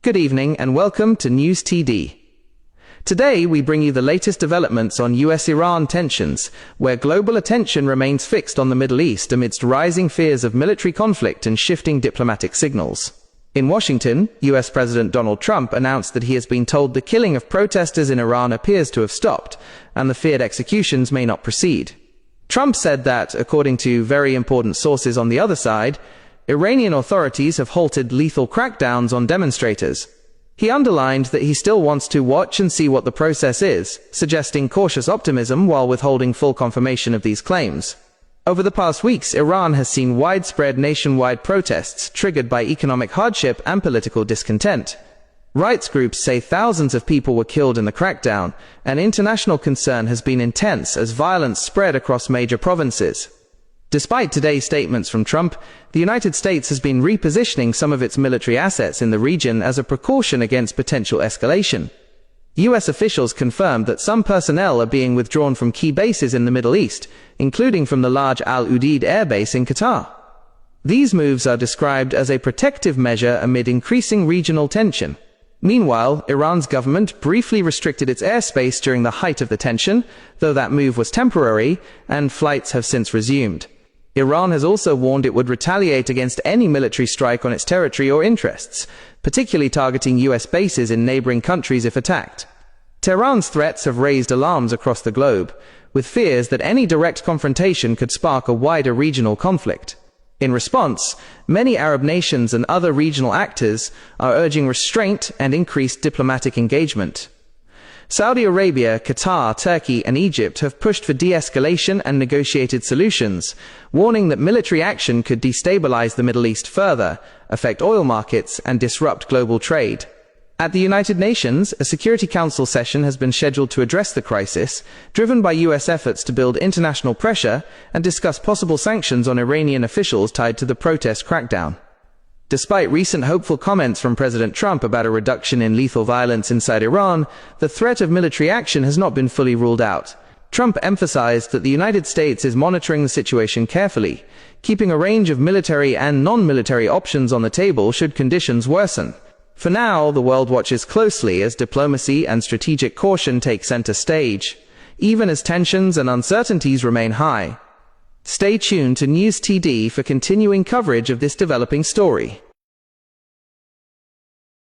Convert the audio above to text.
Good evening and welcome to News TD. Today we bring you the latest developments on U.S.-Iran tensions, where global attention remains fixed on the Middle East amidst rising fears of military conflict and shifting diplomatic signals. In Washington, U.S. President Donald Trump announced that he has been told the killing of protesters in Iran appears to have stopped, and the feared executions may not proceed. Trump said that, according to very important sources on the other side, Iranian authorities have halted lethal crackdowns on demonstrators. He underlined that he still wants to watch and see what the process is, suggesting cautious optimism while withholding full confirmation of these claims. Over the past weeks, Iran has seen widespread nationwide protests triggered by economic hardship and political discontent. Rights groups say thousands of people were killed in the crackdown, and international concern has been intense as violence spread across major provinces. Despite today's statements from Trump, the United States has been repositioning some of its military assets in the region as a precaution against potential escalation. U.S. officials confirmed that some personnel are being withdrawn from key bases in the Middle East, including from the large Al Udeid air base in Qatar. These moves are described as a protective measure amid increasing regional tension. Meanwhile, Iran's government briefly restricted its airspace during the height of the tension, though that move was temporary, and flights have since resumed. Iran has also warned it would retaliate against any military strike on its territory or interests, particularly targeting U.S. bases in neighboring countries if attacked. Tehran's threats have raised alarms across the globe, with fears that any direct confrontation could spark a wider regional conflict. In response, many Arab nations and other regional actors are urging restraint and increased diplomatic engagement. Saudi Arabia, Qatar, Turkey, and Egypt have pushed for de-escalation and negotiated solutions, warning that military action could destabilize the Middle East further, affect oil markets, and disrupt global trade. At the United Nations, a Security Council session has been scheduled to address the crisis, driven by U.S. efforts to build international pressure and discuss possible sanctions on Iranian officials tied to the protest crackdown. Despite recent hopeful comments from President Trump about a reduction in lethal violence inside Iran, the threat of military action has not been fully ruled out. Trump emphasized that the United States is monitoring the situation carefully, keeping a range of military and non-military options on the table should conditions worsen. For now, the world watches closely as diplomacy and strategic caution take center stage, even as tensions and uncertainties remain high. Stay tuned to News TD for continuing coverage of this developing story.